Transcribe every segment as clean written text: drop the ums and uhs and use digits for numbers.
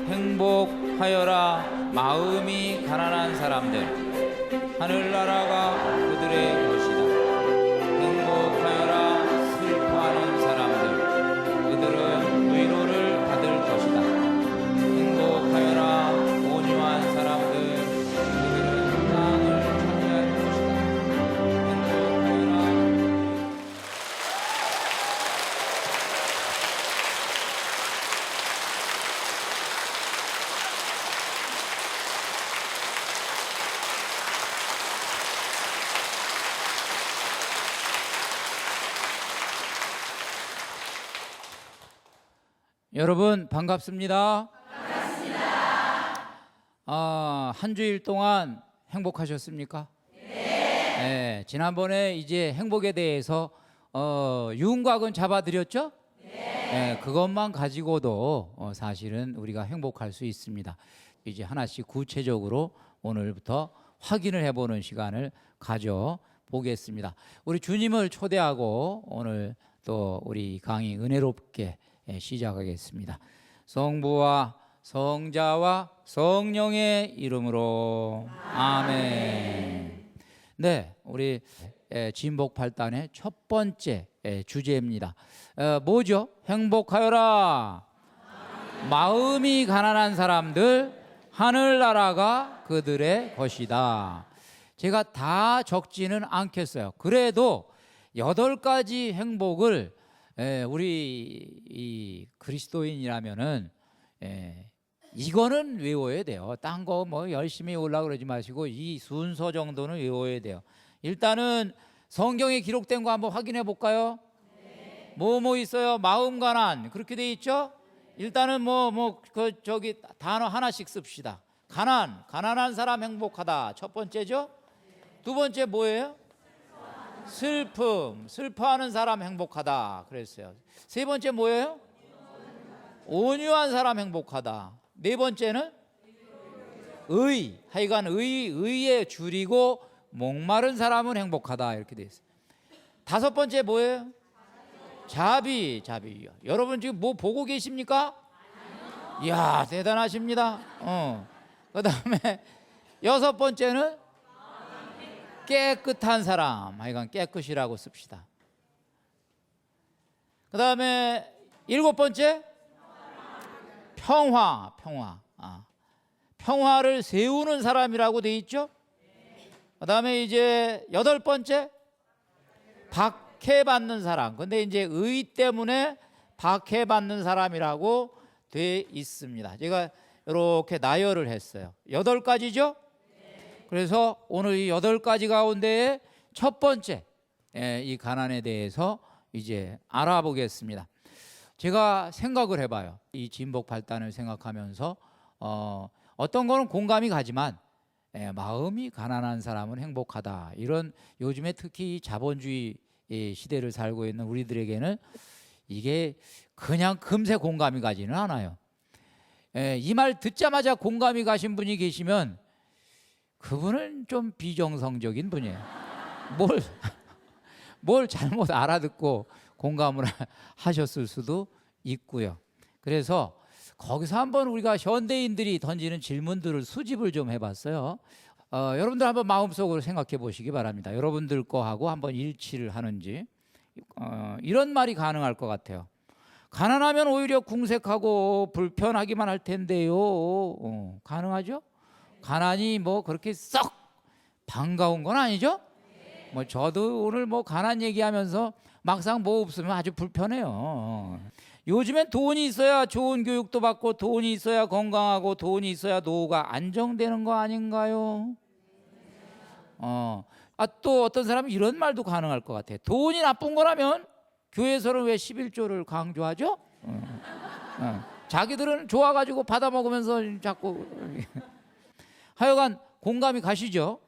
행복하여라 마음이 가난한 사람들, 하늘나라가 그들의 것이다. 행복하여라 슬퍼하는 사람들, 그들은 위로를 받을 것이다. 행복하여라 온유한 사람들, 그들은 땅을 차지할 것이다. 행복하여라. 여러분 반갑습니다. 한 주일 동안 행복하셨습니까? 네. 지난번에 이제 행복에 대해서 윤곽은 잡아드렸죠? 네. 그것만 가지고도 사실은 우리가 행복할 수 있습니다. 이제 하나씩 구체적으로 오늘부터 확인을 해보는 시간을 가져보겠습니다. 우리 주님을 초대하고 오늘 또 우리 강의 은혜롭게 시작하겠습니다. 성부와 성자와 성령의 이름으로 아멘. 네, 우리 진복 8단의 첫 번째 주제입니다. 뭐죠? 행복하여라 마음이 가난한 사람들, 하늘나라가 그들의 것이다. 제가 다 적지는 않겠어요. 그래도 8가지 행복을 우리 이 그리스도인이라면은 이거는 외워야 돼요. 딴 거 뭐 열심히 외우려고 그러지 마시고 이 순서 정도는 외워야 돼요. 일단은 성경에 기록된 거 한번 확인해 볼까요? 뭐 있어요? 마음 가난 그렇게 돼 있죠? 일단은 저기 단어 하나씩 씁시다. 가난한 사람 행복하다. 첫 번째죠? 두 번째 뭐예요? 슬퍼하는 사람 행복하다 그랬어요. 세 번째 뭐예요? 온유한 사람 행복하다. 네 번째는 하여간 의에 줄이고 목마른 사람은 행복하다 이렇게 돼 있어요. 다섯 번째 뭐예요? 자비요. 여러분 지금 뭐 보고 계십니까? 이야 대단하십니다. 그 다음에 여섯 번째는 깨끗한 사람, 하여간 깨끗이라고 씁시다. 그 다음에 일곱 번째 평화. 평화를 세우는 사람이라고 돼 있죠. 그 다음에 이제 여덟 번째 박해받는 사람. 근데 이제 의 때문에 박해받는 사람이라고 돼 있습니다. 제가 이렇게 나열을 했어요. 8가지죠. 그래서 오늘 이 8가지 가운데 첫 번째 이 가난에 대해서 이제 알아보겠습니다. 제가 생각을 해봐요. 이 진복 8단을 생각하면서 어떤 거는 공감이 가지만 마음이 가난한 사람은 행복하다. 이런 요즘에 특히 이 자본주의 시대를 살고 있는 우리들에게는 이게 그냥 금세 공감이 가지는 않아요. 이 말 듣자마자 공감이 가신 분이 계시면 그분은 좀 비정상적인 분이에요. 뭘 잘못 알아듣고 공감을 하셨을 수도 있고요. 그래서 거기서 한번 우리가 현대인들이 던지는 질문들을 수집을 좀 해봤어요. 여러분들 한번 마음속으로 생각해 보시기 바랍니다. 여러분들 거하고 한번 일치를 하는지. 이런 말이 가능할 것 같아요. 가난하면 오히려 궁색하고 불편하기만 할 텐데요. 가능하죠? 가난이 뭐 그렇게 썩 반가운 건 아니죠? 뭐 저도 오늘 뭐 가난 얘기하면서 막상 뭐 없으면 아주 불편해요. 요즘엔 돈이 있어야 좋은 교육도 받고 돈이 있어야 건강하고 돈이 있어야 노후가 안정되는 거 아닌가요? 또 어떤 사람은 이런 말도 가능할 것 같아요. 돈이 나쁜 거라면 교회에서는 왜 11조를 강조하죠? 자기들은 좋아가지고 받아먹으면서 자꾸 하여간 공감이 가시죠?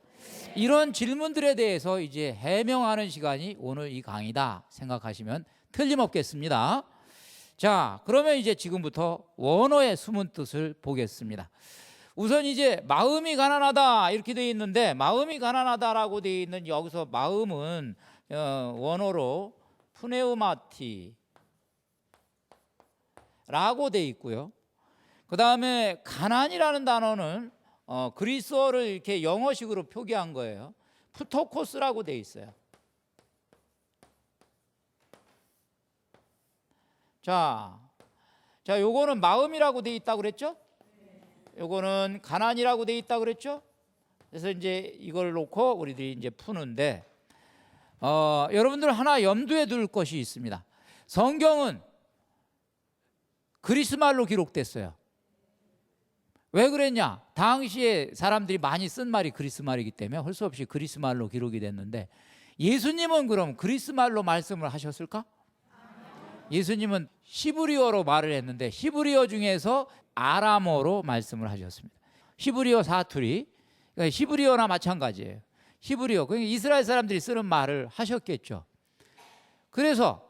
이런 질문들에 대해서 이제 해명하는 시간이 오늘 이 강의다 생각하시면 틀림없겠습니다. 자, 그러면 이제 지금부터 원어의 숨은 뜻을 보겠습니다. 우선 이제 마음이 가난하다 이렇게 되어 있는데, 마음이 가난하다라고 되어 있는 여기서 마음은 원어로 푸네우마티라고 되어 있고요. 그 다음에 가난이라는 단어는 그리스어를 이렇게 영어식으로 표기한 거예요. 푸토코스라고 돼 있어요. 자, 요거는 마음이라고 돼 있다고 그랬죠? 요거는 가난이라고 돼 있다고 그랬죠? 그래서 이제 이걸 놓고 우리들이 이제 푸는데, 여러분들 하나 염두에 둘 것이 있습니다. 성경은 그리스말로 기록됐어요. 왜 그랬냐? 당시에 사람들이 많이 쓴 말이 그리스말이기 때문에 할 수 없이 그리스말로 기록이 됐는데, 예수님은 그럼 그리스말로 말씀을 하셨을까? 예수님은 히브리어로 말을 했는데 히브리어 중에서 아람어로 말씀을 하셨습니다. 히브리어 사투리, 그러니까 히브리어나 마찬가지예요. 히브리어, 그러니까 이스라엘 사람들이 쓰는 말을 하셨겠죠. 그래서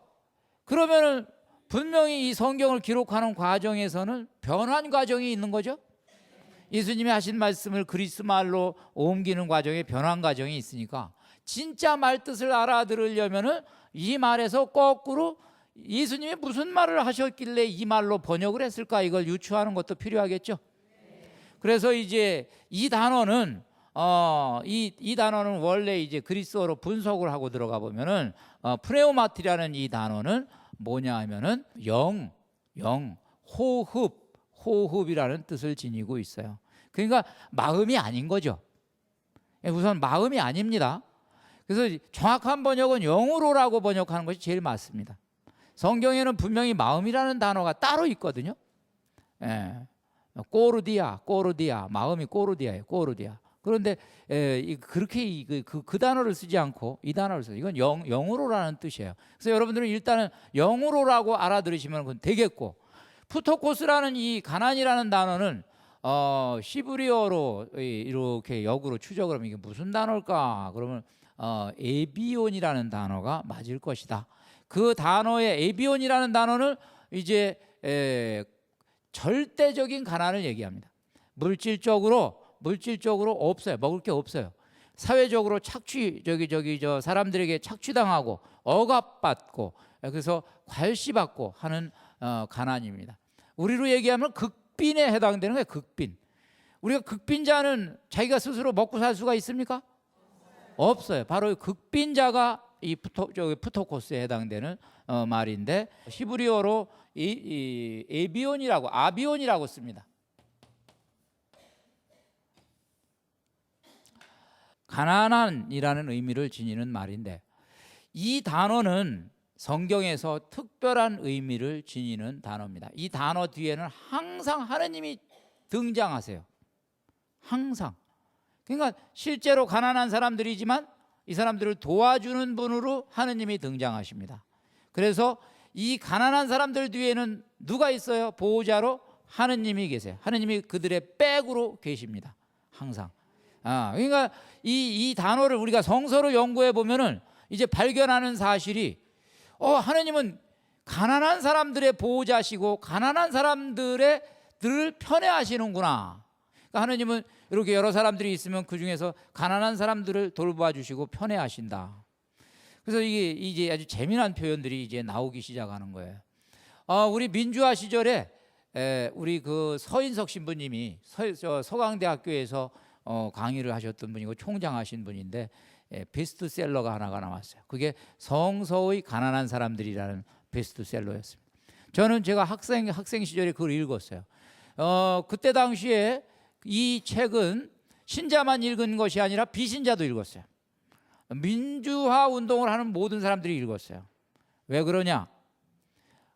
그러면은 분명히 이 성경을 기록하는 과정에서는 변환 과정이 있는 거죠. 예수님이 하신 말씀을 그리스말로 옮기는 과정에 변환 과정이 있으니까 진짜 말 뜻을 알아들으려면은 이 말에서 거꾸로 예수님이 무슨 말을 하셨길래 이 말로 번역을 했을까, 이걸 유추하는 것도 필요하겠죠. 그래서 이제 이 단어는 이 단어는 원래 이제 그리스어로 분석을 하고 들어가 보면은 프네우마티라는 이 단어는 뭐냐 하면은 영, 호흡이라는 뜻을 지니고 있어요. 그러니까 마음이 아닌 거죠. 우선 마음이 아닙니다. 그래서 정확한 번역은 영으로라고 번역하는 것이 제일 맞습니다. 성경에는 분명히 마음이라는 단어가 따로 있거든요. 꼬르디아, 마음이 꼬르디아예요. 꼬르디아. 그런데 그렇게 그 단어를 쓰지 않고 이 단어를 써요. 이건 영으로라는 뜻이에요. 그래서 여러분들은 일단은 영으로라고 알아들으시면 그건 되겠고, 푸토코스라는 이 가난이라는 단어는 히브리어로 이렇게 역으로 추적을 하면 이게 무슨 단어일까? 그러면 에비온이라는 단어가 맞을 것이다. 그 단어의 에비온이라는 단어는 이제 절대적인 가난을 얘기합니다. 물질적으로 없어요. 먹을 게 없어요. 사회적으로 사람들에게 착취당하고 억압받고 그래서 괄시받고 하는 가난입니다. 우리로 얘기하면 극빈에 해당되는 거예요. 극빈. 우리가 극빈자는 자기가 스스로 먹고 살 수가 있습니까? 없어요. 바로 극빈자가 이 푸토코스에 해당되는 말인데, 히브리어로 아비온이라고 씁니다. 가난한이라는 의미를 지니는 말인데, 이 단어는 성경에서 특별한 의미를 지니는 단어입니다. 이 단어 뒤에는 항상 하느님이 등장하세요. 항상. 그러니까 실제로 가난한 사람들이지만 이 사람들을 도와주는 분으로 하느님이 등장하십니다. 그래서 이 가난한 사람들 뒤에는 누가 있어요? 보호자로 하느님이 계세요. 하느님이 그들의 백으로 계십니다. 항상. 그러니까 이 단어를 우리가 성서로 연구해 보면은 이제 발견하는 사실이 하느님은 가난한 사람들의 보호자시고 가난한 사람들을 편애하시는구나. 그러니까 하느님은 이렇게 여러 사람들이 있으면 그 중에서 가난한 사람들을 돌봐주시고 편애하신다. 그래서 이게 이제 아주 재미난 표현들이 이제 나오기 시작하는 거예요. 우리 민주화 시절에 우리 그 서인석 신부님이 서강대학교에서 강의를 하셨던 분이고 총장하신 분인데 베스트셀러가 하나가 나왔어요. 그게 성서의 가난한 사람들이라는 베스트셀러였습니다. 저는 제가 학생 시절에 그걸 읽었어요. 그때 당시에 이 책은 신자만 읽은 것이 아니라 비신자도 읽었어요. 민주화 운동을 하는 모든 사람들이 읽었어요. 왜 그러냐?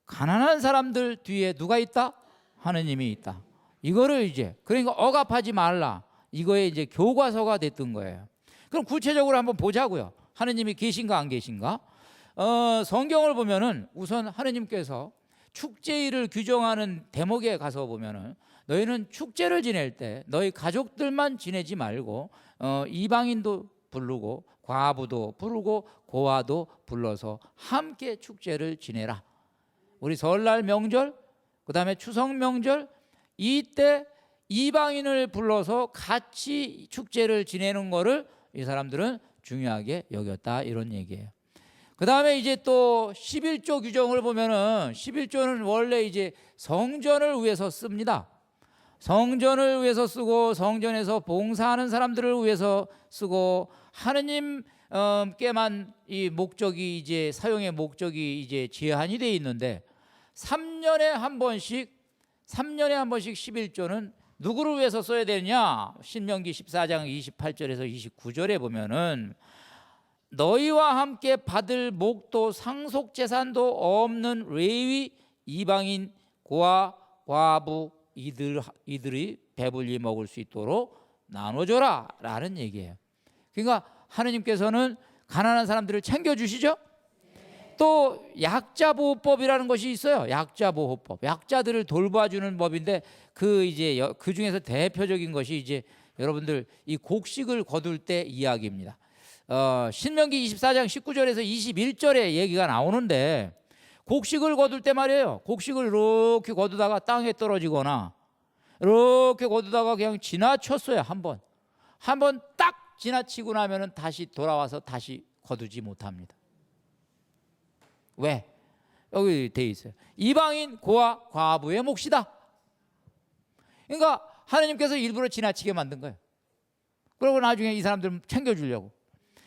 가난한 사람들 뒤에 누가 있다? 하느님이 있다. 이거를 이제 그러니까 억압하지 말라. 이거에 이제 교과서가 됐던 거예요. 그럼 구체적으로 한번 보자고요. 하느님이 계신가 안 계신가? 성경을 보면은 우선 하느님께서 축제일을 규정하는 대목에 가서 보면은 너희는 축제를 지낼 때 너희 가족들만 지내지 말고 이방인도 부르고 과부도 부르고 고아도 불러서 함께 축제를 지내라. 우리 설날 명절, 그 다음에 추석 명절, 이때 이방인을 불러서 같이 축제를 지내는 거를 이 사람들은 중요하게 여겼다, 이런 얘기예요. 그 다음에 이제 또 11조 규정을 보면은 11조는 원래 이제 성전을 위해서 씁니다. 성전을 위해서 쓰고 성전에서 봉사하는 사람들을 위해서 쓰고 하느님께만 이 목적이 이제 사용의 목적이 이제 제한이 돼 있는데 3년에 한 번씩 11조는 누구를 위해서 써야 되느냐? 신명기 14장 28절에서 29절에 보면은 너희와 함께 받을 목도 상속 재산도 없는 레위 이방인 고아 과부 이들이 배불리 먹을 수 있도록 나눠줘라 라는 얘기예요. 그러니까 하느님께서는 가난한 사람들을 챙겨주시죠. 또 약자보호법이라는 것이 있어요. 약자보호법, 약자들을 돌봐주는 법인데 그 중에서 대표적인 것이 이제 여러분들 이 곡식을 거둘 때 이야기입니다. 신명기 24장 19절에서 21절에 얘기가 나오는데 곡식을 거둘 때 말이에요. 곡식을 이렇게 거두다가 땅에 떨어지거나 이렇게 거두다가 그냥 지나쳤어요. 한 번 딱 지나치고 나면은 다시 돌아와서 다시 거두지 못합니다. 왜? 여기 돼 있어요. 이방인 고아 과부의 몫이다. 그러니까 하나님께서 일부러 지나치게 만든 거예요. 그리고 나중에 이 사람들 챙겨주려고.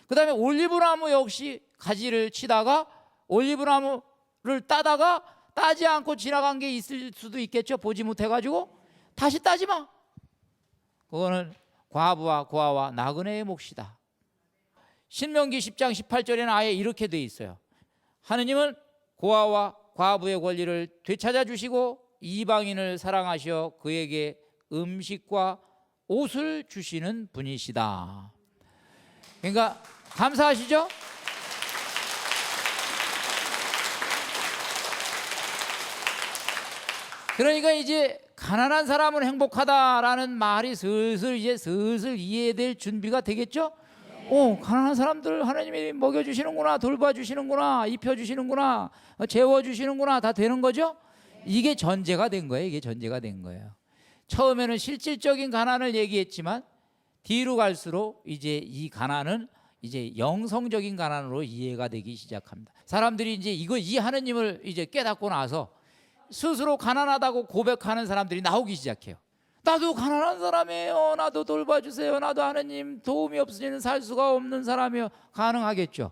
그 다음에 올리브나무 역시 가지를 치다가 올리브나무를 따다가 따지 않고 지나간 게 있을 수도 있겠죠. 보지 못해가지고 다시 따지 마. 그거는 과부와 고아와 나그네의 몫이다. 신명기 10장 18절에는 아예 이렇게 돼 있어요. 하느님은 고아와 과부의 권리를 되찾아 주시고 이방인을 사랑하셔 그에게 음식과 옷을 주시는 분이시다. 그러니까 감사하시죠? 그러니까 이제 가난한 사람은 행복하다라는 말이 슬슬 이해될 준비가 되겠죠? 가난한 사람들 하나님이 먹여주시는구나, 돌봐주시는구나, 입혀주시는구나, 재워주시는구나, 다 되는 거죠? 이게 전제가 된 거예요. 이게 전제가 된 거예요. 처음에는 실질적인 가난을 얘기했지만 뒤로 갈수록 이제 이 가난은 이제 영성적인 가난으로 이해가 되기 시작합니다. 사람들이 이제 이 하느님을 이제 깨닫고 나서 스스로 가난하다고 고백하는 사람들이 나오기 시작해요. 나도 가난한 사람이에요. 나도 돌봐주세요. 나도 하느님 도움이 없으면 살 수가 없는 사람이요. 가능하겠죠.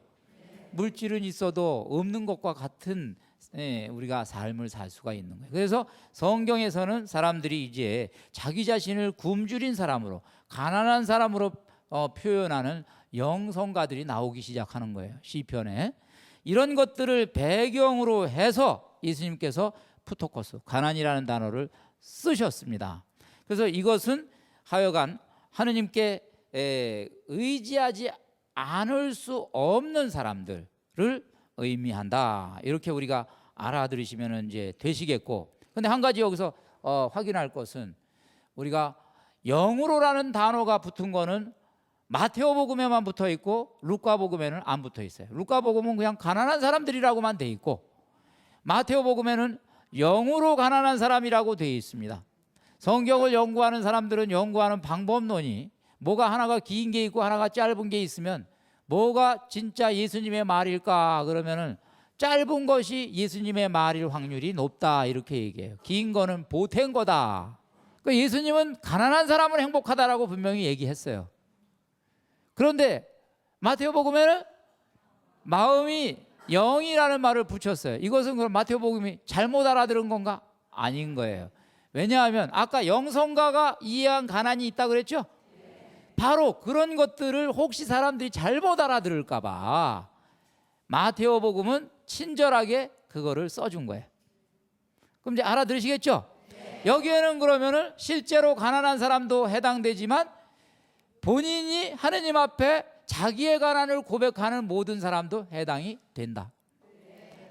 물질은 있어도 없는 것과 같은 우리가 삶을 살 수가 있는 거예요. 그래서 성경에서는 사람들이 이제 자기 자신을 굶주린 사람으로, 가난한 사람으로 표현하는 영성가들이 나오기 시작하는 거예요. 시편에 이런 것들을 배경으로 해서 예수님께서 푸토코스, 가난이라는 단어를 쓰셨습니다. 그래서 이것은 하여간 하느님께 의지하지 않을 수 없는 사람들을 의미한다. 이렇게 우리가 알아들으시면 이제 되시겠고, 근데 한 가지 여기서 확인할 것은 우리가 영으로라는 단어가 붙은 거는 마태오복음에만 붙어 있고 루카복음에는 안 붙어 있어요. 루카복음은 그냥 가난한 사람들이라고만 돼 있고 마태오복음에는 영으로 가난한 사람이라고 되어 있습니다. 성경을 연구하는 사람들은 연구하는 방법론이 뭐가 하나가 긴 게 있고 하나가 짧은 게 있으면 뭐가 진짜 예수님의 말일까 그러면은 짧은 것이 예수님의 말일 확률이 높다 이렇게 얘기해요. 긴 거는 보탠 거다. 그러니까 예수님은 가난한 사람은 행복하다라고 분명히 얘기했어요. 그런데 마태오복음에는 마음이 영이라는 말을 붙였어요. 이것은 그럼 마태오복음이 잘못 알아들은 건가? 아닌 거예요. 왜냐하면 아까 영성가가 이해한 가난이 있다 그랬죠? 바로 그런 것들을 혹시 사람들이 잘못 알아들을까 봐 마태오복음은 친절하게 그거를 써준 거예요. 그럼 이제 알아들으시겠죠? 여기에는 그러면은 실제로 가난한 사람도 해당되지만 본인이 하느님 앞에 자기의 가난을 고백하는 모든 사람도 해당이 된다.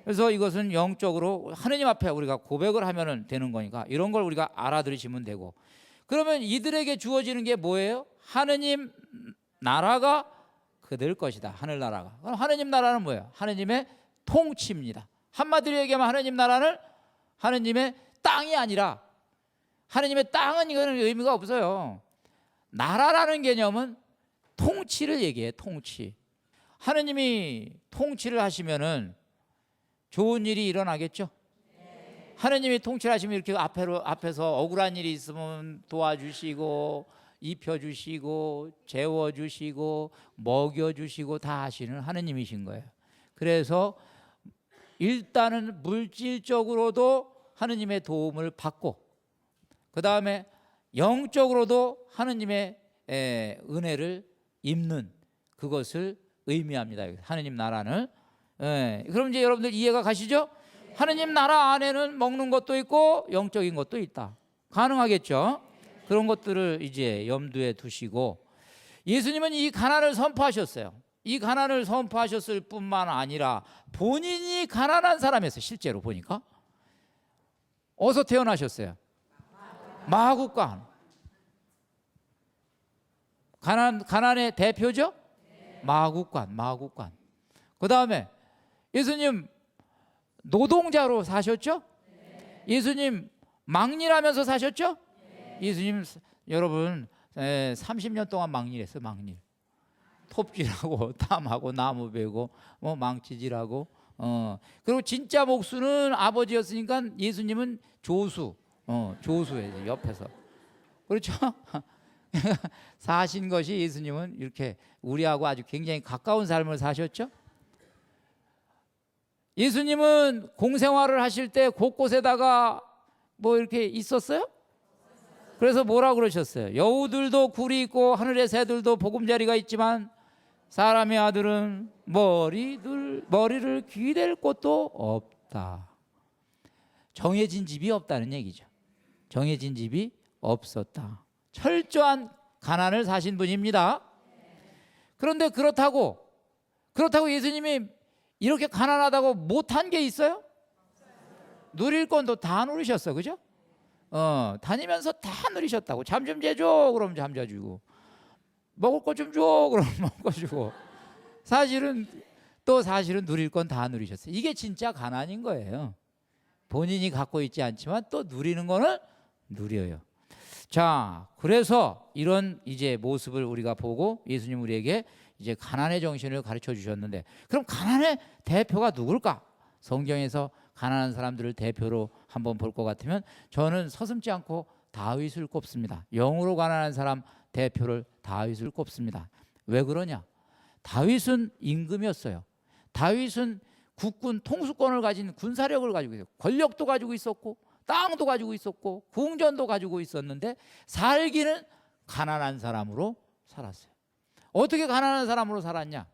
그래서 이것은 영적으로 하느님 앞에 우리가 고백을 하면 되는 거니까 이런 걸 우리가 알아들으시면 되고, 그러면 이들에게 주어지는 게 뭐예요? 하느님 나라가 그들 것이다. 하늘나라가. 그럼 하느님 나라는 뭐예요? 하느님의 통치입니다. 한마디로 얘기하면 하느님 나라는 하느님의 땅이 아니라, 하느님의 땅은 이거는 의미가 없어요. 나라라는 개념은 통치를 얘기해요. 통치. 하느님이 통치를 하시면은 좋은 일이 일어나겠죠. 하느님이 통치하시면 이렇게 앞에서 억울한 일이 있으면 도와주시고 입혀주시고 재워주시고 먹여주시고 다 하시는 하느님이신 거예요. 그래서 일단은 물질적으로도 하느님의 도움을 받고, 그 다음에 영적으로도 하느님의 은혜를 입는 그것을 의미합니다. 하느님 나라는. 그럼 이제 여러분들 이해가 가시죠? 하느님 나라 안에는 먹는 것도 있고 영적인 것도 있다. 가능하겠죠? 그런 것들을 이제 염두에 두시고, 예수님은 이 가난을 선포하셨어요. 이 가난을 선포하셨을 뿐만 아니라 본인이 가난한 사람이었어요. 실제로 보니까 어디서 태어나셨어요? 마구간. 가난의 대표죠? 마구간. 그 다음에 예수님 노동자로 사셨죠? 예수님 막일하면서 사셨죠? 예수님 여러분 30년 동안 막일했어요. 막일. 톱질하고 땀하고 나무 베고 뭐 망치질하고 그리고 진짜 목수는 아버지였으니까 예수님은 조수예요. 옆에서. 그렇죠? 사신 것이 예수님은 이렇게 우리하고 아주 굉장히 가까운 삶을 사셨죠. 예수님은 공생활을 하실 때 곳곳에다가 뭐 이렇게 있었어요? 그래서 뭐라 그러셨어요? 여우들도 굴이 있고 하늘의 새들도 보금자리가 있지만 사람의 아들은 머리를 기댈 곳도 없다. 정해진 집이 없다는 얘기죠. 정해진 집이 없었다. 철저한 가난을 사신 분입니다. 그런데 그렇다고 예수님이 이렇게 가난하다고 못한 게 있어요? 누릴 건도 다 누리셨어. 그죠? 다니면서 다 누리셨다고. 잠 좀 재줘 그러면 잠 자주고, 먹을 거 좀 줘 그러면 먹을 거 주고, 사실은 누릴 건 다 누리셨어요. 이게 진짜 가난인 거예요. 본인이 갖고 있지 않지만 또 누리는 거는 누려요. 자, 그래서 이런 이제 모습을 우리가 보고 예수님 우리에게 이제 가난의 정신을 가르쳐 주셨는데, 그럼 가난의 대표가 누굴까? 성경에서 가난한 사람들을 대표로 한번 볼 것 같으면 저는 서슴지 않고 다윗을 꼽습니다. 영으로 가난한 사람 대표를 다윗을 꼽습니다. 왜 그러냐? 다윗은 임금이었어요. 다윗은 국군 통수권을 가진 군사력을 가지고 있었고, 권력도 가지고 있었고, 땅도 가지고 있었고, 궁전도 가지고 있었는데 살기는 가난한 사람으로 살았어요. 어떻게 가난한 사람으로 살았냐?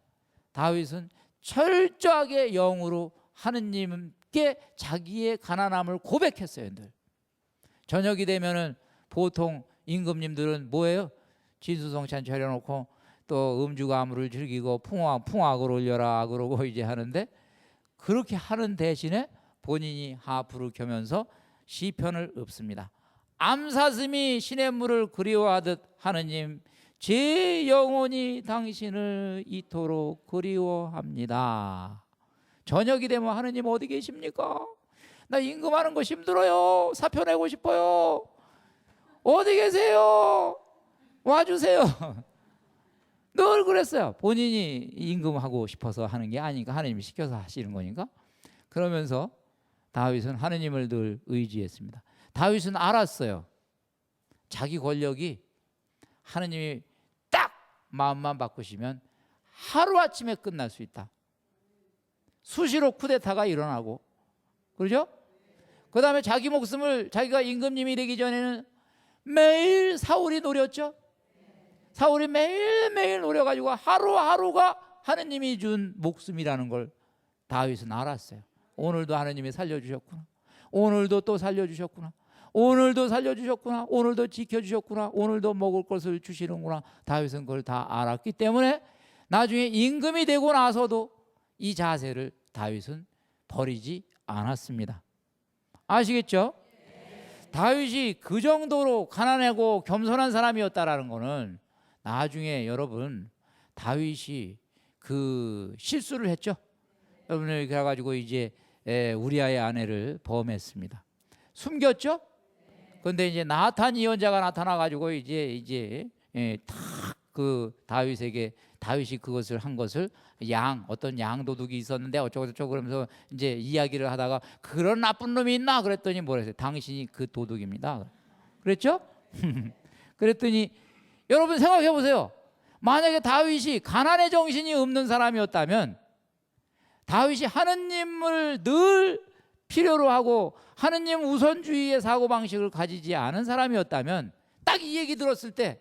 다윗은 철저하게 영으로 하느님께 자기의 가난함을 고백했어요. 늘 저녁이 되면은 보통 임금님들은 뭐예요? 진수성찬 차려놓고 또 음주가무를 즐기고 풍악을 올려라 그러고 이제 하는데, 그렇게 하는 대신에 본인이 하프를 켜면서 시편을 읊습니다. 암사슴이 시냇물을 그리워하듯 하느님 제 영혼이 당신을 이토록 그리워합니다. 저녁이 되면 하느님 어디 계십니까? 나 임금하는 거 힘들어요. 사표 내고 싶어요. 어디 계세요? 와주세요. 늘 그랬어요. 본인이 임금하고 싶어서 하는 게 아니니까, 하느님이 시켜서 하시는 거니까. 그러면서 다윗은 하느님을 늘 의지했습니다. 다윗은 알았어요. 자기 권력이 하느님이 딱 마음만 바꾸시면 하루아침에 끝날 수 있다. 수시로 쿠데타가 일어나고, 그렇죠? 그 다음에 자기 목숨을, 자기가 임금님이 되기 전에는 매일 사울이 노렸죠. 사울이 매일매일 노려가지고 하루하루가 하느님이 준 목숨이라는 걸 다윗은 알았어요. 오늘도 하느님이 살려주셨구나. 오늘도 또 살려주셨구나. 오늘도 살려주셨구나. 오늘도 지켜주셨구나. 오늘도 먹을 것을 주시는구나. 다윗은 그걸 다 알았기 때문에 나중에 임금이 되고 나서도 이 자세를 다윗은 버리지 않았습니다. 아시겠죠? 다윗이 그 정도로 가난하고 겸손한 사람이었다라는 거는 나중에 여러분 다윗이 그 실수를 했죠. 여러분을 그래가지고 이제 우리아의 아내를 범했습니다. 숨겼죠. 그런데 이제 나탄 예언자가 나타나가지고 이제 딱 그 다윗에게 다윗이 그것을 한 것을 어떤 양 도둑이 있었는데 어쩌고저쩌고 그러면서 이제 이야기를 하다가 그런 나쁜 놈이 있나 그랬더니 뭐랬어요? 당신이 그 도둑입니다. 그랬죠? 그랬더니 여러분 생각해 보세요. 만약에 다윗이 가난의 정신이 없는 사람이었다면, 다윗이 하느님을 늘 필요로 하고 하느님 우선주의의 사고방식을 가지지 않은 사람이었다면 딱 이 얘기 들었을 때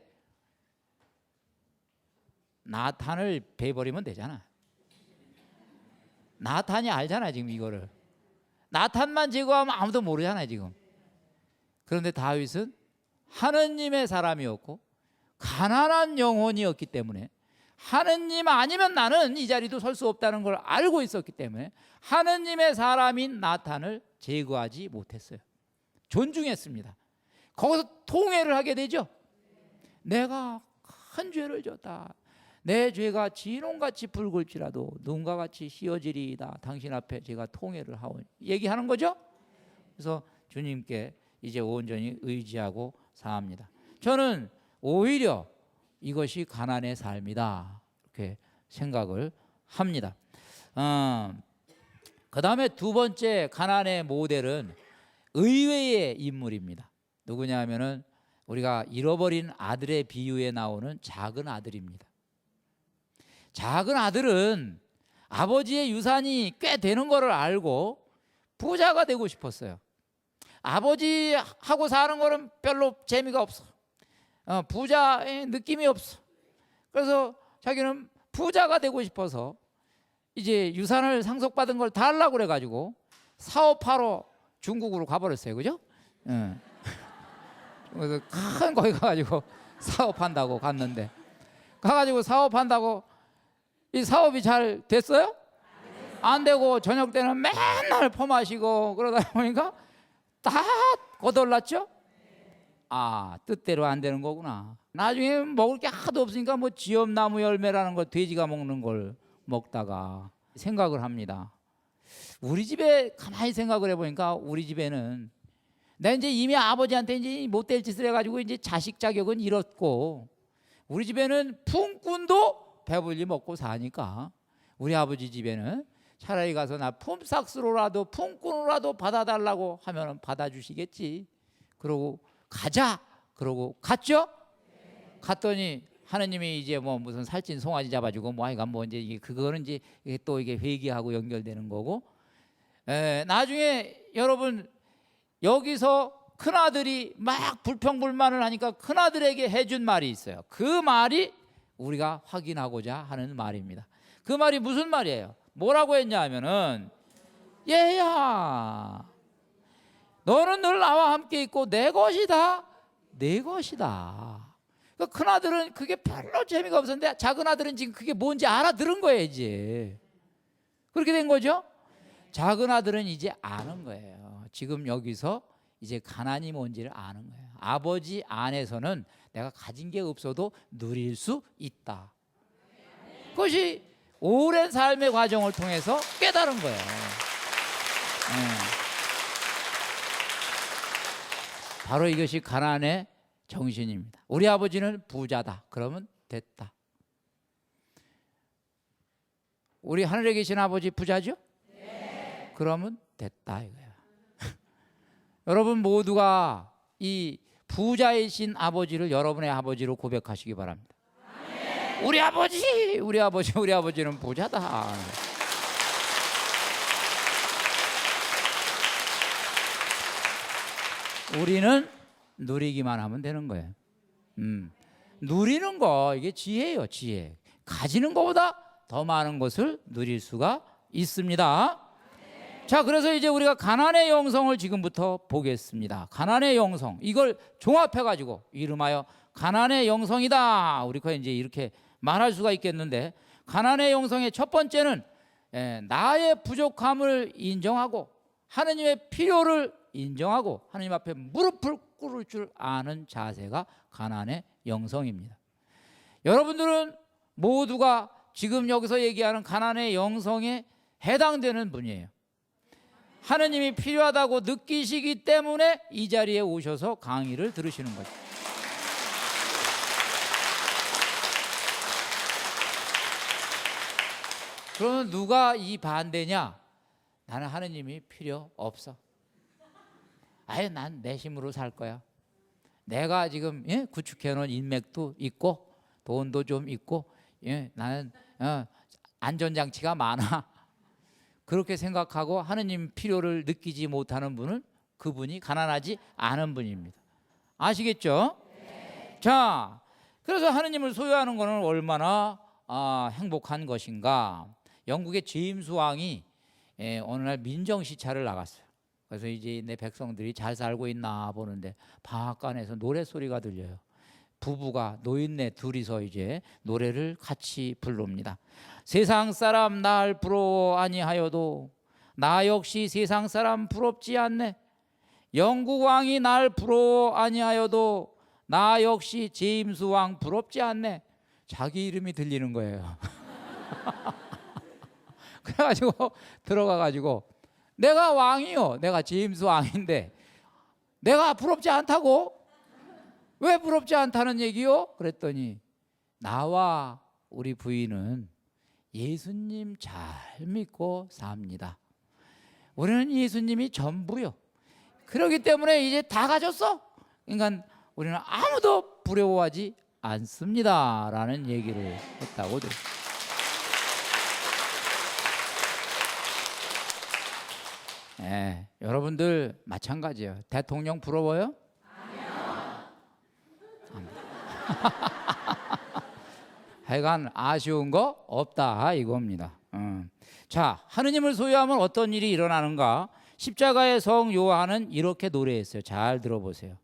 나탄을 베버리면 되잖아. 나탄이 알잖아 지금 이거를. 나탄만 제거하면 아무도 모르잖아요 지금. 그런데 다윗은 하느님의 사람이었고 가난한 영혼이었기 때문에, 하느님 아니면 나는 이 자리도 설 수 없다는 걸 알고 있었기 때문에 하느님의 사람인 나탄을 제거하지 못했어요. 존중했습니다. 거기서 통회를 하게 되죠. 내가 큰 죄를 졌다. 내 죄가 진홍같이 붉을지라도 눈과 같이 휘어지리이다. 당신 앞에 제가 통회를 하오니, 얘기하는 거죠. 그래서 주님께 이제 온전히 의지하고 삽니다. 저는 오히려 이것이 가난의 삶이다 이렇게 생각을 합니다. 그 다음에 두 번째 가난의 모델은 의외의 인물입니다. 누구냐 하면은 우리가 잃어버린 아들의 비유에 나오는 작은 아들입니다. 작은 아들은 아버지의 유산이 꽤 되는 것을 알고 부자가 되고 싶었어요. 아버지하고 사는 거는 별로 재미가 없어. 부자의 느낌이 없어. 그래서 자기는 부자가 되고 싶어서 이제 유산을 상속받은 걸 달라고 그래가지고 사업하러 중국으로 가버렸어요. 그죠? 그래서 큰 거기 가가지고 사업한다고 갔는데, 가가지고 사업한다고 이 사업이 잘 됐어요? 안 되고 저녁 때는 맨날 퍼마시고 그러다 보니까 다 거덜났죠? 뜻대로 안 되는 거구나. 나중에 먹을 게 하나도 없으니까 뭐 지엄나무 열매라는 걸 돼지가 먹는 걸 먹다가 생각을 합니다. 우리 집에 가만히 생각을 해보니까 우리 집에는 내가 이제 이미 아버지한테 이제 못될 짓을 해가지고 이제 자식 자격은 잃었고, 우리 집에는 품꾼도 배불리 먹고 사니까 우리 아버지 집에는 차라리 가서 나 품삯으로라도 품꾼으로라도 받아달라고 하면 받아주시겠지. 그러고 가자. 그러고 갔죠. 갔더니 하느님이 이제 뭐 무슨 살찐 송아지 잡아주고 뭐 하여간 뭐 이제 그거는 이제 또 이게 회개하고 연결되는 거고. 나중에 여러분 여기서 큰 아들이 막 불평불만을 하니까 큰 아들에게 해준 말이 있어요. 그 말이 우리가 확인하고자 하는 말입니다. 그 말이 무슨 말이에요? 뭐라고 했냐 하면은, 얘야, 너는 늘 나와 함께 있고 내 것이다, 내 것이다. 그러니까 큰 아들은 그게 별로 재미가 없었는데 작은 아들은 지금 그게 뭔지 알아들은 거예요. 이제 그렇게 된 거죠. 작은 아들은 이제 아는 거예요. 지금 여기서 이제 가난이 뭔지를 아는 거예요. 아버지 안에서는 내가 가진 게 없어도 누릴 수 있다. 그것이 오랜 삶의 과정을 통해서 깨달은 거예요. 바로 이것이 가난의 정신입니다. 우리 아버지는 부자다. 그러면 됐다. 우리 하늘에 계신 아버지 부자죠? 네. 그러면 됐다 이거야. 여러분 모두가 이 부자이신 아버지를 여러분의 아버지로 고백하시기 바랍니다. 아멘. 우리 아버지, 우리 아버지, 우리 아버지는 부자다. 우리는 누리기만 하면 되는 거예요. 누리는 거 이게 지혜예요. 지혜. 가지는 것보다 더 많은 것을 누릴 수가 있습니다. 자, 그래서 이제 우리가 가난의 영성을 지금부터 보겠습니다. 가난의 영성, 이걸 종합해가지고 이름하여 가난의 영성이다. 우리가 이제 이렇게 말할 수가 있겠는데, 가난의 영성의 첫 번째는 나의 부족함을 인정하고 하느님의 필요를 인정하고 하느님 앞에 무릎을 꿇을 줄 아는 자세가 가난의 영성입니다. 여러분들은 모두가 지금 여기서 얘기하는 가난의 영성에 해당되는 분이에요. 하느님이 필요하다고 느끼시기 때문에 이 자리에 오셔서 강의를 들으시는 거죠. 그러면 누가 이 반대냐? 나는 하느님이 필요 없어. 아예 난 내 힘으로 살 거야. 내가 지금 구축해 놓은 인맥도 있고 돈도 좀 있고 나는 안전장치가 많아. 그렇게 생각하고 하느님 필요를 느끼지 못하는 분은 그분이 가난하지 않은 분입니다. 아시겠죠? 네. 자, 그래서 하느님을 소유하는 것은 얼마나 행복한 것인가. 영국의 제임스 왕이 어느 날 민정시찰을 나갔어요. 그래서 이제 내 백성들이 잘 살고 있나 보는데 방앗간에서 노래소리가 들려요. 부부가 노인네 둘이서 이제 노래를 같이 부릅니다. 세상 사람 날 부러워 아니하여도 나 역시 세상 사람 부럽지 않네. 영국 왕이 날 부러워 아니하여도 나 역시 제임스 왕 부럽지 않네. 자기 이름이 들리는 거예요. 그래가지고 들어가가지고 내가 왕이요, 내가 제임스 왕인데 내가 부럽지 않다고? 왜 부럽지 않다는 얘기요? 그랬더니 나와 우리 부인은 예수님 잘 믿고 삽니다. 우리는 예수님이 전부요. 그렇기 때문에 이제 다 가졌어. 그러니까 우리는 아무도 부러워하지 않습니다 라는 얘기를 했다고 들었어요. 여러분들 마찬가지예요. 대통령 부러워요? 아니요. 하여간 아쉬운 거 없다 이겁니다. 자, 하느님을 소유하면 어떤 일이 일어나는가? 십자가의 성 요한은 이렇게 노래했어요. 잘 들어보세요.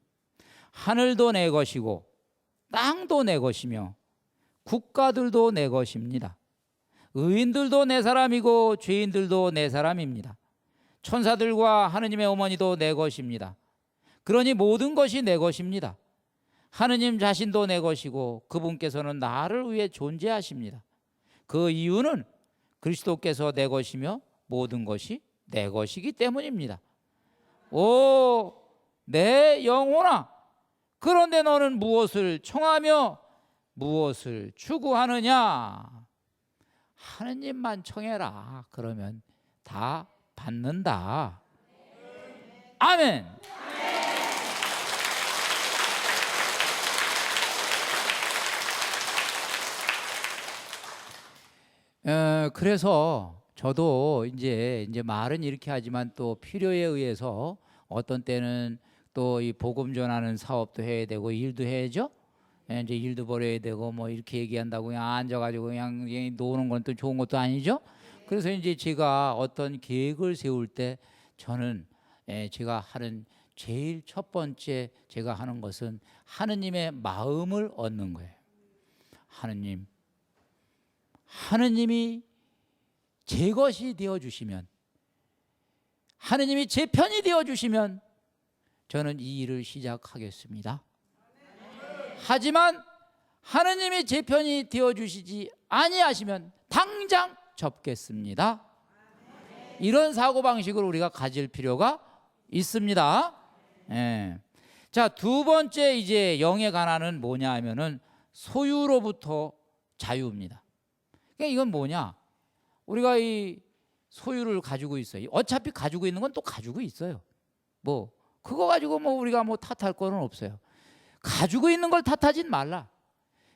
하늘도 내 것이고 땅도 내 것이며 국가들도 내 것입니다. 의인들도 내 사람이고 죄인들도 내 사람입니다. 천사들과 하느님의 어머니도 내 것입니다. 그러니 모든 것이 내 것입니다. 하느님 자신도 내 것이고 그분께서는 나를 위해 존재하십니다. 그 이유는 그리스도께서 내 것이며 모든 것이 내 것이기 때문입니다. 오, 내 영혼아, 그런데 너는 무엇을 청하며 무엇을 추구하느냐? 하느님만 청해라. 그러면 다 받는다. 아멘. 그래서 저도 이제 말은 이렇게 하지만 또 필요에 의해서 어떤 때는 또 이 복음 전하는 사업도 해야 되고 일도 해야죠. 이제 일도 벌여야 되고 뭐 이렇게 얘기한다고 그냥 앉아가지고 그냥 노는 건 또 좋은 것도 아니죠. 그래서 이제 제가 어떤 계획을 세울 때 저는 제가 하는 제일 첫 번째 제가 하는 것은 하느님의 마음을 얻는 거예요. 하느님이 제 것이 되어주시면, 하느님이 제 편이 되어주시면 저는 이 일을 시작하겠습니다. 하지만 하느님이 제 편이 되어주시지 아니하시면 당장 접겠습니다. 이런 사고방식을 우리가 가질 필요가 있습니다. 자, 두 번째 이제 영의 가난은 뭐냐 하면은 소유로부터 자유입니다. 그러니까 이건 뭐냐? 우리가 이 소유를 가지고 있어요. 어차피 가지고 있는 건 또 가지고 있어요. 뭐 그거 가지고 뭐 우리가 뭐 탓할 거는 없어요. 가지고 있는 걸 탓하진 말라.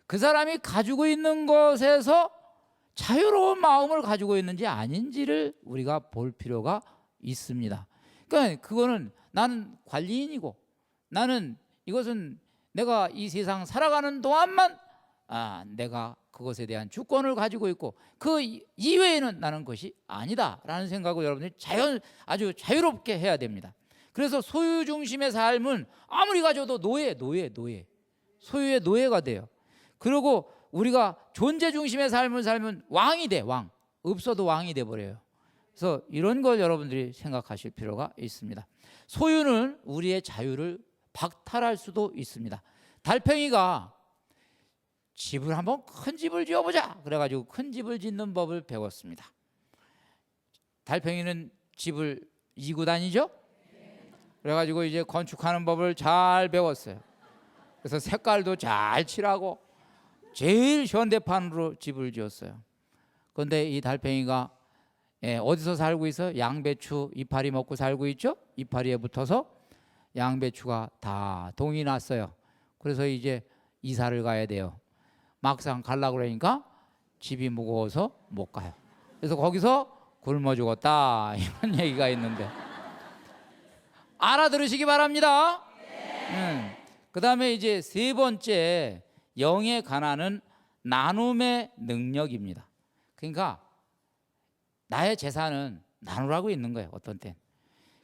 그 사람이 가지고 있는 것에서 자유로운 마음을 가지고 있는지 아닌지를 우리가 볼 필요가 있습니다. 그러니까 그거는 나는 관리인이고 나는 이것은 내가 이 세상 살아가는 동안만 내가 그것에 대한 주권을 가지고 있고 그 이외에는 나는 것이 아니다라는 생각을 여러분들이 아주 자유롭게 해야 됩니다. 그래서 소유 중심의 삶은 아무리 가져도 노예. 소유의 노예가 돼요. 그리고 우리가 존재 중심의 삶을 살면 왕이 돼. 왕. 없어도 왕이 돼 버려요. 그래서 이런 걸 여러분들이 생각하실 필요가 있습니다. 소유는 우리의 자유를 박탈할 수도 있습니다. 달팽이가 집을 한번 큰 집을 지어보자 그래가지고 큰 집을 짓는 법을 배웠습니다. 달팽이는 집을 이고 다니죠. 그래가지고 이제 건축하는 법을 잘 배웠어요. 그래서 색깔도 잘 칠하고 제일 현대판으로 집을 지었어요. 그런데 이 달팽이가 어디서 살고 있어요? 양배추 이파리 먹고 살고 있죠? 이파리에 붙어서 양배추가 다 동이 났어요. 그래서 이제 이사를 가야 돼요. 막상 가려고 그러니까 집이 무거워서 못 가요. 그래서 거기서 굶어 죽었다 이런 얘기가 있는데 알아들으시기 바랍니다. 그 다음에 이제 세 번째 영의 가난은 나눔의 능력입니다. 그러니까 나의 재산은 나누라고 있는 거예요. 어떤 땐.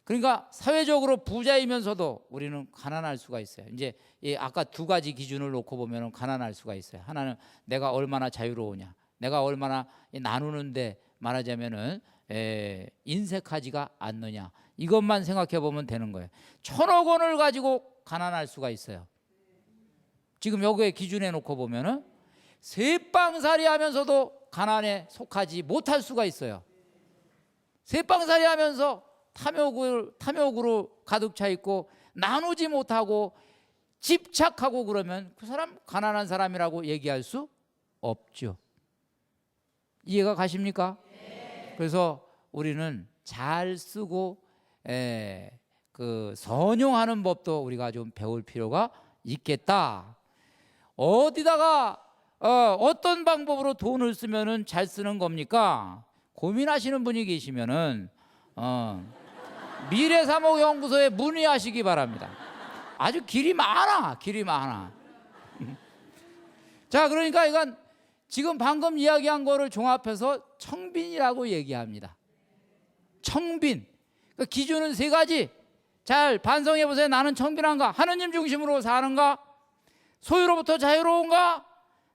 그러니까 사회적으로 부자이면서도 우리는 가난할 수가 있어요. 이제 아까 두 가지 기준을 놓고 보면 가난할 수가 있어요. 하나는 내가 얼마나 자유로우냐, 내가 얼마나 나누는데 말하자면은 인색하지가 않느냐, 이것만 생각해 보면 되는 거예요. 1,000억 원을 가지고 가난할 수가 있어요. 지금 여기에 기준해 놓고 보면은 세빵살이 하면서도 가난에 속하지 못할 수가 있어요. 세빵살이 하면서 탐욕으로 가득 차 있고 나누지 못하고 집착하고 그러면 그 사람 가난한 사람이라고 얘기할 수 없죠. 이해가 가십니까? 그래서 우리는 잘 쓰고 그 선용하는 법도 우리가 좀 배울 필요가 있겠다. 어디다가 어떤 방법으로 돈을 쓰면은 잘 쓰는 겁니까? 고민하시는 분이 계시면은 미래사목연구소에 문의하시기 바랍니다. 아주 길이 많아. 자, 그러니까 이건 지금 방금 이야기한 거를 종합해서 청빈이라고 얘기합니다. 청빈. 그 기준은 세 가지. 잘 반성해 보세요. 나는 청빈한가? 하느님 중심으로 사는가? 소유로부터 자유로운가?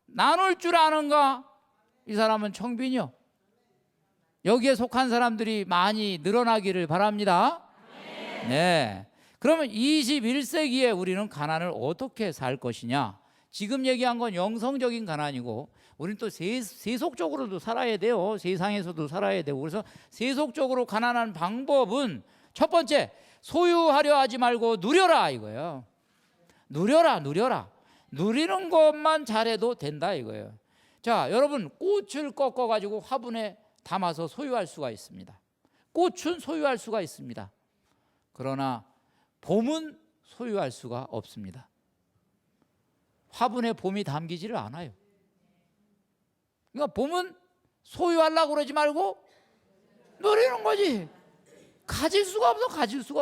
나눌 줄 아는가? 이 사람은 청빈이요. 여기에 속한 사람들이 많이 늘어나기를 바랍니다. 네. 그러면 21세기에 우리는 가난을 어떻게 살 것이냐? 지금 얘기한 건 영성적인 가난이고 우리는 또 세속적으로도 살아야 돼요. 세상에서도 살아야 되고. 그래서 세속적으로 가난한 방법은 첫 번째, 소유하려 하지 말고 누려라 이거예요. 누려라. 누리는 것만 잘해도 된다 이거예요. 자, 여러분, 꽃을 꺾어 가지고 화분에 담아서 소유할 수가 있습니다. 꽃은 소유할 수가 있습니다. 그러나 봄은 소유할 수가 없습니다. 화분에 봄이 담기지를 않아요. 그러니까 봄은 소유하려고 그러지 말고 누리는 거지. 가질 수가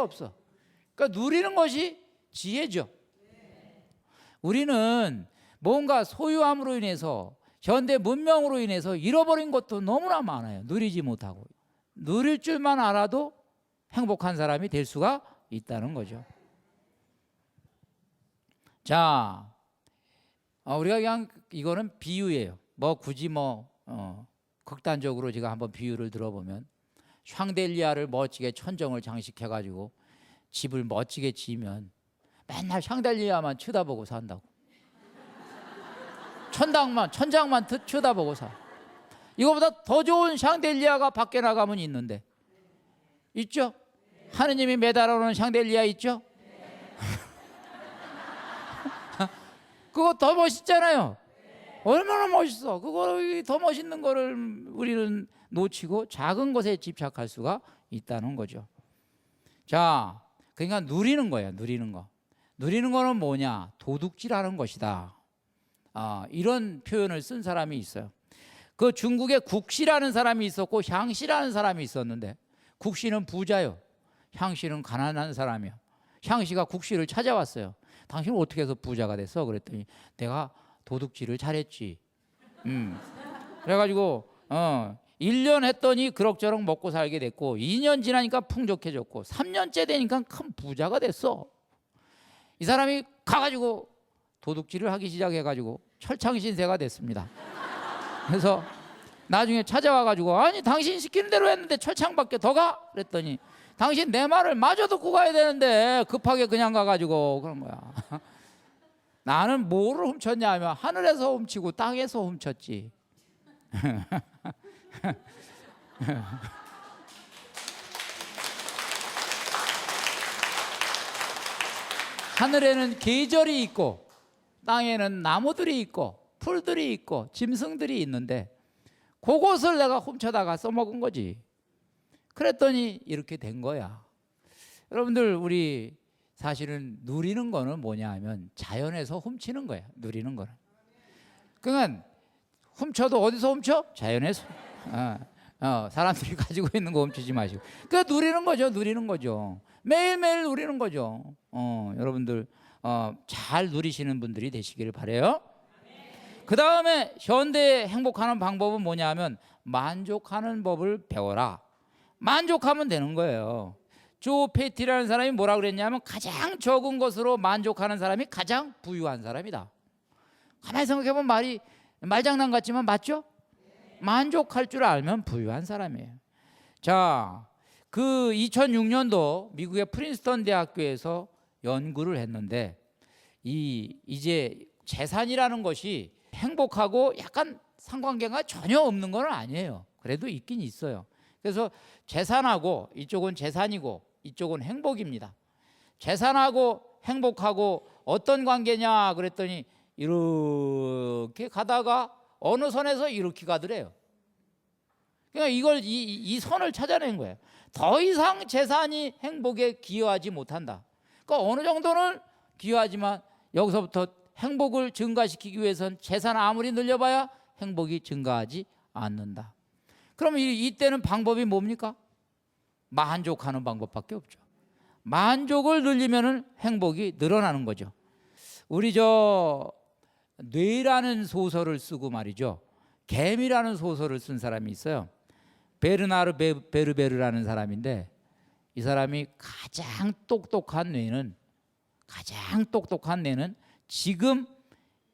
없어. 그러니까 누리는 것이 지혜죠. 우리는 뭔가 소유함으로 인해서 현대 문명으로 인해서 잃어버린 것도 너무나 많아요. 누리지 못하고. 누릴 줄만 알아도 행복한 사람이 될 수가 있다는 거죠. 자, 우리가 그냥 이거는 비유예요. 굳이 극단적으로 제가 한번 비유를 들어보면 샹델리아를 멋지게 천정을 장식해가지고 집을 멋지게 지으면 맨날 샹델리아만 쳐다보고 산다고. 천장만 쳐다보고 사. 이거보다 더 좋은 샹델리아가 밖에 나가면 있는데 있죠? 하느님이 매달아놓은 샹델리아 있죠? 그거 더 멋있잖아요. 얼마나 멋있어. 그거 더 멋있는 거를 우리는 놓치고 작은 것에 집착할 수가 있다는 거죠. 자, 그러니까 누리는 거예요. 누리는 거. 누리는 거는 뭐냐? 도둑질하는 것이다. 이런 표현을 쓴 사람이 있어요. 그 중국에 국시라는 사람이 있었고 향시라는 사람이 있었는데 국시는 부자요. 향시는 가난한 사람이요. 향시가 국시를 찾아왔어요. 당신은 어떻게 해서 부자가 됐어? 그랬더니 내가 도둑질을 잘했지. 그래가지고 1년 했더니 그럭저럭 먹고 살게 됐고 2년 지나니까 풍족해졌고 3년째 되니까 큰 부자가 됐어. 이 사람이 가가지고 도둑질을 하기 시작해가지고 철창신세가 됐습니다. 그래서 나중에 찾아와가지고 아니 당신 시키는 대로 했는데 철창밖에 더 가? 그랬더니 당신 내 말을 마저 듣고 가야 되는데 급하게 그냥 가가지고 그런 거야. 나는 뭐를 훔쳤냐 하면 하늘에서 훔치고 땅에서 훔쳤지. 하늘에는 계절이 있고 땅에는 나무들이 있고 풀들이 있고 짐승들이 있는데 그것을 내가 훔쳐다가 써먹은 거지. 그랬더니 이렇게 된 거야. 여러분들, 우리 사실은 누리는 거는 뭐냐 하면 자연에서 훔치는 거야. 누리는 거는. 그러니까 훔쳐도 어디서 훔쳐? 자연에서. 사람들이 가지고 있는 거 훔치지 마시고. 그 누리는 거죠. 누리는 거죠. 매일매일 누리는 거죠. 여러분들 잘 누리시는 분들이 되시기를 바라요. 그 다음에 현대에 행복하는 방법은 뭐냐 하면 만족하는 법을 배워라. 만족하면 되는 거예요. 조 페티라는 사람이 뭐라 그랬냐면 가장 적은 것으로 만족하는 사람이 가장 부유한 사람이다. 가만히 생각해보면 말이 말장난 같지만 맞죠? 만족할 줄 알면 부유한 사람이에요. 자, 그 2006년도 미국의 프린스턴 대학교에서 연구를 했는데 이제 재산이라는 것이 행복하고 약간 상관계가 전혀 없는 건 아니에요. 그래도 있긴 있어요. 그래서 재산하고 이쪽은 재산이고 이쪽은 행복입니다. 재산하고 행복하고 어떤 관계냐 그랬더니 이렇게 가다가 어느 선에서 이렇게 가더래요. 그러니까 이걸 이 선을 찾아낸 거예요. 더 이상 재산이 행복에 기여하지 못한다. 그러니까 어느 정도는 기여하지만 여기서부터 행복을 증가시키기 위해서는 재산을 아무리 늘려봐야 행복이 증가하지 않는다. 그러면 이때는 방법이 뭡니까? 만족하는 방법밖에 없죠. 만족을 늘리면 행복이 늘어나는 거죠. 우리 뇌라는 소설을 쓰고 말이죠. 개미라는 소설을 쓴 사람이 있어요. 베르나르 베르베르라는 사람인데 이 사람이 가장 똑똑한 뇌는 지금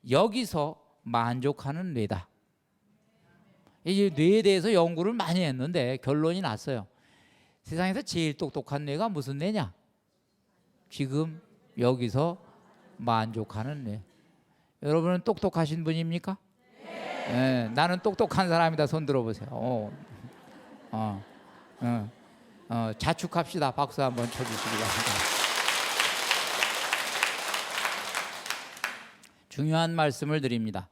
여기서 만족하는 뇌다. 이 뇌에 대해서 연구를 많이 했는데 결론이 났어요. 세상에서 제일 똑똑한 뇌가 무슨 뇌냐? 지금 여기서 만족하는 뇌. 여러분은 똑똑하신 분입니까? 네, 나는 똑똑한 사람이다. 손 들어보세요. 자축합시다. 박수 한번 쳐주시기 바랍니다. 중요한 말씀을 드립니다.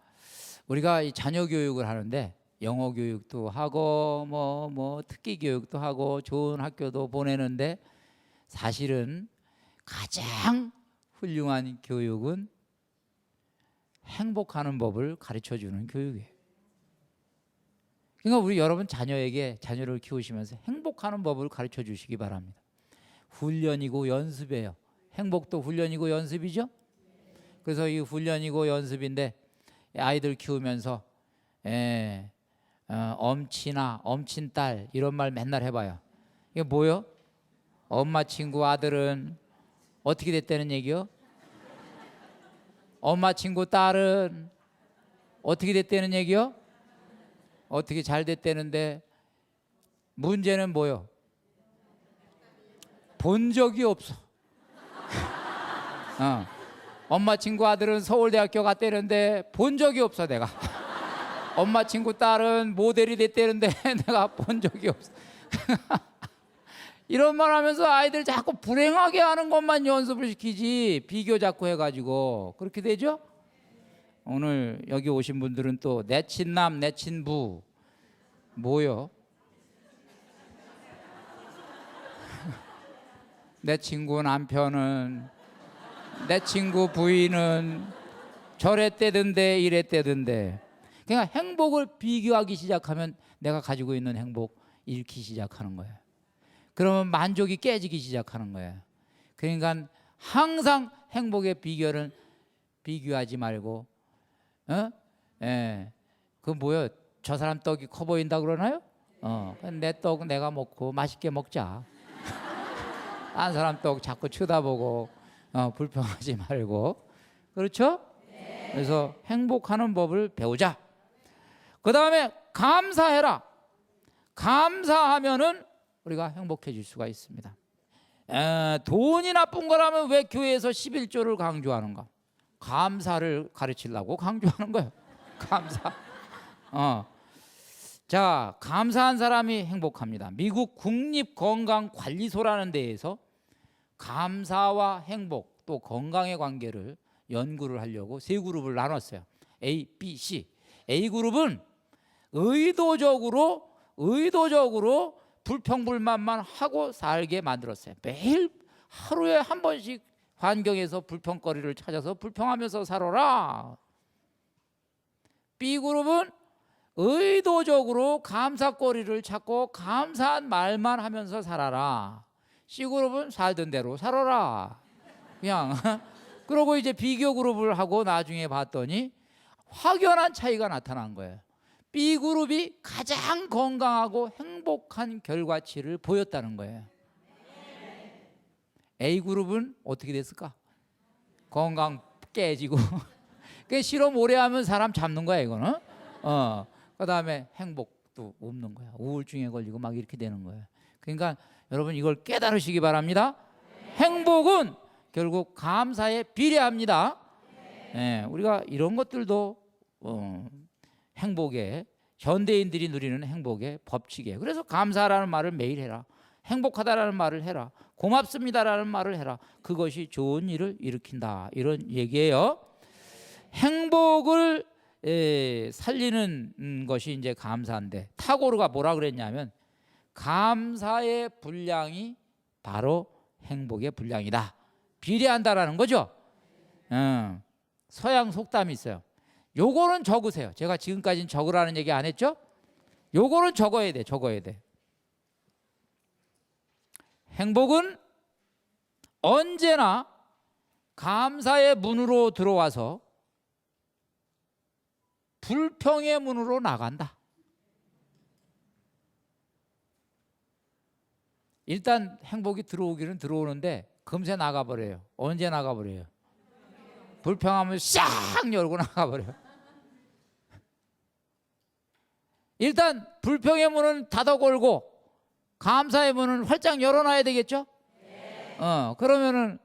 우리가 이 자녀 교육을 하는데 영어 교육도 하고 뭐 특기 교육도 하고 좋은 학교도 보내는데 사실은 가장 훌륭한 교육은 행복하는 법을 가르쳐 주는 교육이에요. 그러니까 우리 여러분 자녀를 키우시면서 행복하는 법을 가르쳐 주시기 바랍니다. 훈련이고 연습이에요. 행복도 훈련이고 연습이죠. 그래서 이 훈련이고 연습인데 아이들 키우면서 엄친아, 엄친딸 이런 말 맨날 해봐요. 이게 뭐요? 엄마 친구 아들은 어떻게 됐다는 얘기요? 엄마 친구 딸은 어떻게 됐다는 얘기요? 어떻게 잘 됐다는데 문제는 뭐요? 본 적이 없어. 엄마 친구 아들은 서울대학교 갔다는데 본 적이 없어 내가. 엄마 친구 딸은 모델이 됐다는데 내가 본 적이 없어. 이런 말 하면서 아이들 자꾸 불행하게 하는 것만 연습을 시키지 비교 자꾸 해가지고 그렇게 되죠? 오늘 여기 오신 분들은 또 내 친남 내 친부 뭐요? 내 친구 남편은 내 친구 부인은 저랬대던데 이랬대던데. 그러니까 행복을 비교하기 시작하면 내가 가지고 있는 행복 잃기 시작하는 거예요. 그러면 만족이 깨지기 시작하는 거예요. 그러니까 항상 행복의 비결은 비교하지 말고 그 뭐요? 저 사람 떡이 커 보인다 그러나요? 내 떡 내가 먹고 맛있게 먹자. 딴 사람 떡 자꾸 쳐다보고 불평하지 말고. 그렇죠? 네. 그래서 행복하는 법을 배우자. 그 다음에 감사해라. 감사하면은 우리가 행복해질 수가 있습니다. 돈이 나쁜 거라면 왜 교회에서 11조를 강조하는가? 감사를 가르치려고 강조하는 거예요. 감사. 자, 감사한 사람이 행복합니다. 미국 국립건강관리소라는 데에서 감사와 행복 또 건강의 관계를 연구를 하려고 세 그룹을 나눴어요. A, B, C. A 그룹은 의도적으로 불평불만만 하고 살게 만들었어요. 매일 하루에 한 번씩 환경에서 불평거리를 찾아서 불평하면서 살아라. B그룹은 의도적으로 감사거리를 찾고 감사한 말만 하면서 살아라. C그룹은 살던 대로 살아라. 그냥 그러고 이제 비교 그룹을 하고 나중에 봤더니 확연한 차이가 나타난 거예요. B그룹이 가장 건강하고 행복한 결과치를 보였다는 거예요. A그룹은 어떻게 됐을까? 건강 깨지고 실험 오래 하면 사람 잡는 거야 이거는. 그 다음에 행복도 없는 거야. 우울증에 걸리고 막 이렇게 되는 거예요. 그러니까 여러분 이걸 깨달으시기 바랍니다. 행복은 결국 감사에 비례합니다. 우리가 이런 것들도 행복의, 현대인들이 누리는 행복의 법칙이에요. 그래서 감사라는 말을 매일 해라. 행복하다라는 말을 해라. 고맙습니다라는 말을 해라. 그것이 좋은 일을 일으킨다. 이런 얘기예요. 행복을 살리는 것이 이제 감사인데, 타고르가 뭐라 그랬냐면 감사의 분량이 바로 행복의 분량이다. 비례한다라는 거죠. 서양 속담이 있어요. 요거는 적으세요. 제가 지금까지는 적으라는 얘기 안 했죠? 요거는 적어야 돼. 적어야 돼. 행복은 언제나 감사의 문으로 들어와서 불평의 문으로 나간다. 일단 행복이 들어오기는 들어오는데 금세 나가버려요. 언제 나가버려요? 불평하면 싹 열고 나가버려요. 일단 불평의 문은 닫아 걸고 감사의 문은 활짝 열어놔야 되겠죠? 그러면은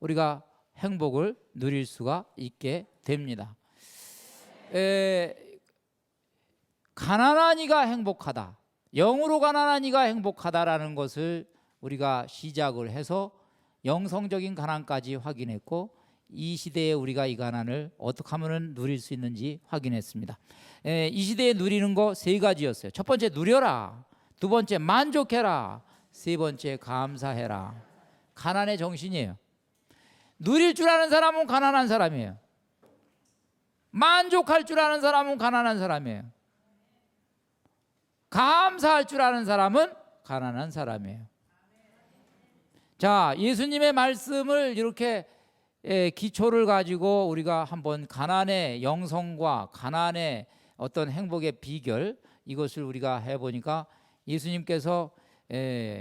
우리가 행복을 누릴 수가 있게 됩니다. 가난한 이가 행복하다, 영으로 가난한 이가 행복하다라는 것을 우리가 시작을 해서 영성적인 가난까지 확인했고, 이 시대에 우리가 이 가난을 어떻게 하면 누릴 수 있는지 확인했습니다. 이 시대에 누리는 거 세 가지였어요. 첫 번째 누려라, 두 번째 만족해라, 세 번째 감사해라. 가난의 정신이에요. 누릴 줄 아는 사람은 가난한 사람이에요. 만족할 줄 아는 사람은 가난한 사람이에요. 감사할 줄 아는 사람은 가난한 사람이에요. 자, 예수님의 말씀을 이렇게 기초를 가지고 우리가 한번 가난의 영성과 가난의 어떤 행복의 비결, 이것을 우리가 해보니까 예수님께서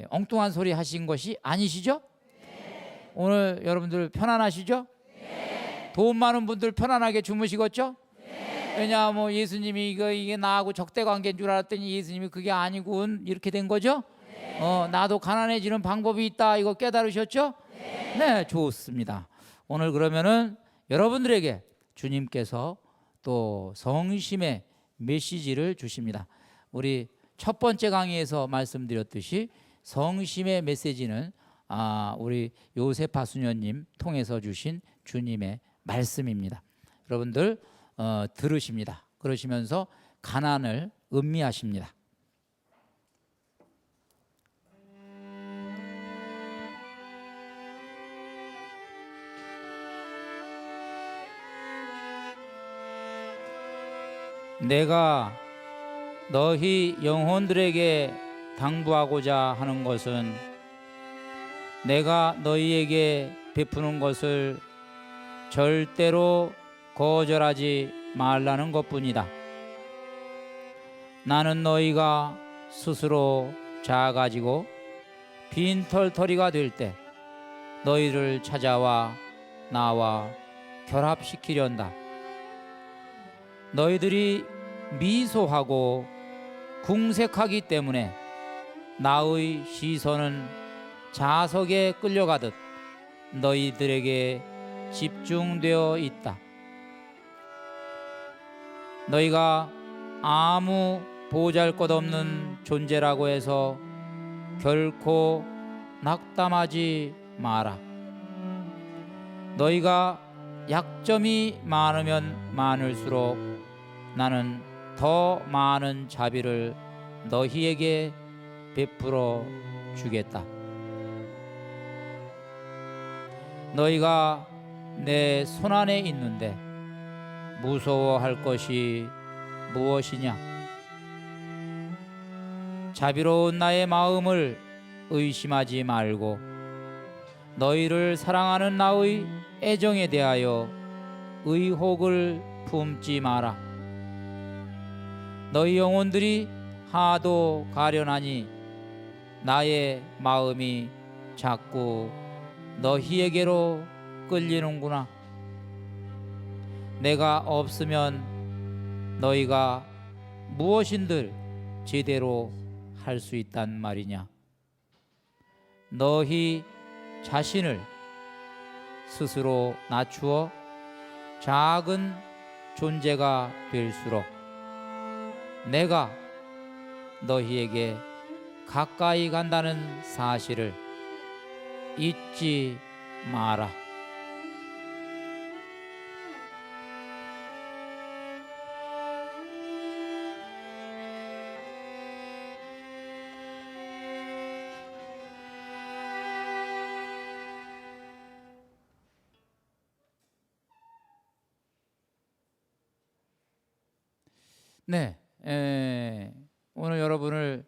엉뚱한 소리 하신 것이 아니시죠? 네. 오늘 여러분들 편안하시죠? 네. 돈 많은 분들 편안하게 주무시겠죠? 네. 왜냐하면 예수님이 이게 나하고 적대 관계인 줄 알았더니 예수님이 그게 아니군 이렇게 된 거죠? 네. 나도 가난해지는 방법이 있다, 이거 깨달으셨죠? 네. 네, 좋습니다. 오늘 그러면은 여러분들에게 주님께서 또 성심의 메시지를 주십니다. 우리 첫 번째 강의에서 말씀드렸듯이 성심의 메시지는 우리 요세파 수녀님 통해서 주신 주님의 말씀입니다. 여러분들 들으십니다. 그러시면서 가난을 음미하십니다. 내가 너희 영혼들에게 당부하고자 하는 것은 내가 너희에게 베푸는 것을 절대로 거절하지 말라는 것뿐이다. 나는 너희가 스스로 작아지고 빈털터리가 될 때 너희를 찾아와 나와 결합시키련다. 너희들이 미소하고 궁색하기 때문에 나의 시선은 자석에 끌려가듯 너희들에게 집중되어 있다. 너희가 아무 보잘것없는 존재라고 해서 결코 낙담하지 마라. 너희가 약점이 많으면 많을수록 나는 더 많은 자비를 너희에게 베풀어 주겠다. 너희가 내 손안에 있는데 무서워할 것이 무엇이냐? 자비로운 나의 마음을 의심하지 말고 너희를 사랑하는 나의 애정에 대하여 의혹을 품지 마라. 너희 영혼들이 하도 가련하니 나의 마음이 자꾸 너희에게로 끌리는구나. 내가 없으면 너희가 무엇인들 제대로 할 수 있단 말이냐? 너희 자신을 스스로 낮추어 작은 존재가 될수록 내가 너희에게 가까이 간다는 사실을 잊지 마라. 네, 오늘 여러분을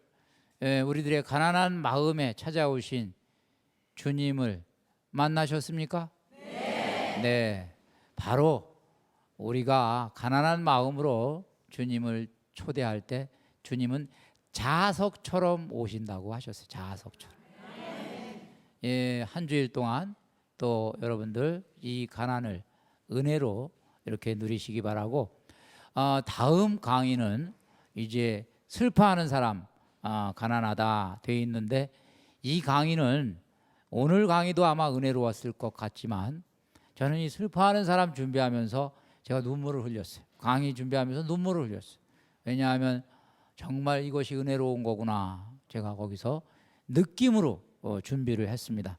우리들의 가난한 마음에 찾아오신 주님을 만나셨습니까? 네. 네, 바로 우리가 가난한 마음으로 주님을 초대할 때 주님은 자석처럼 오신다고 하셨어요. 자석처럼. 한 주일 동안 또 여러분들 이 가난을 은혜로 이렇게 누리시기 바라고, 다음 강의는 이제 슬퍼하는 사람, 가난하다 돼 있는데, 이 강의는 오늘 강의도 아마 은혜로웠을 것 같지만 저는 이 슬퍼하는 사람 준비하면서 제가 눈물을 흘렸어요. 강의 준비하면서 눈물을 흘렸어요. 왜냐하면 정말 이것이 은혜로운 거구나, 제가 거기서 느낌으로 준비를 했습니다.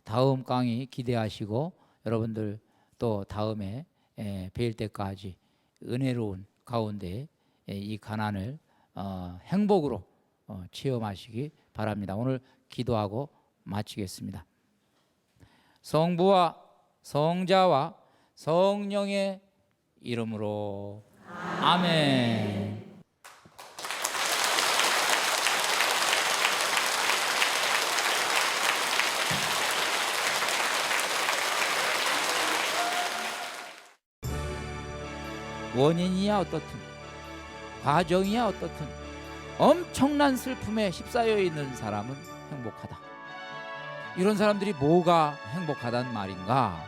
다음 강의 기대하시고 여러분들 또 다음에 뵐 때까지 은혜로운 가운데 이 가난을 행복으로 체험하시기 바랍니다. 오늘 기도하고 마치겠습니다. 성부와 성자와 성령의 이름으로 아멘. 원인이야 어떻든, 과정이야 어떻든 엄청난 슬픔에 휩싸여 있는 사람은 행복하다. 이런 사람들이 뭐가 행복하단 말인가?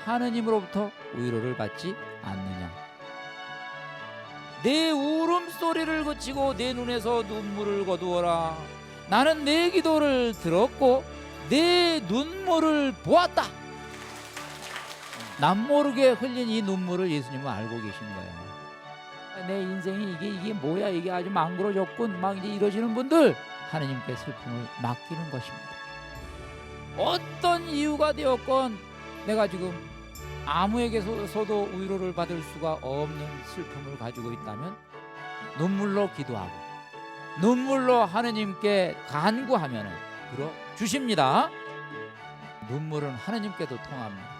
하느님으로부터 위로를 받지 않느냐? 내 울음소리를 그치고 내 눈에서 눈물을 거두어라. 나는 내 기도를 들었고 내 눈물을 보았다. 남 모르게 흘린 이 눈물을 예수님은 알고 계신 거예요. 내 인생이 이게 뭐야, 이게 아주 망그러졌군, 막 이제 이러시는 분들, 하느님께 슬픔을 맡기는 것입니다. 어떤 이유가 되었건 내가 지금 아무에게서도 위로를 받을 수가 없는 슬픔을 가지고 있다면 눈물로 기도하고 눈물로 하느님께 간구하면 들어주십니다. 눈물은 하느님께도 통합니다.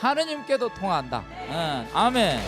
하느님께도 통한다. 아멘.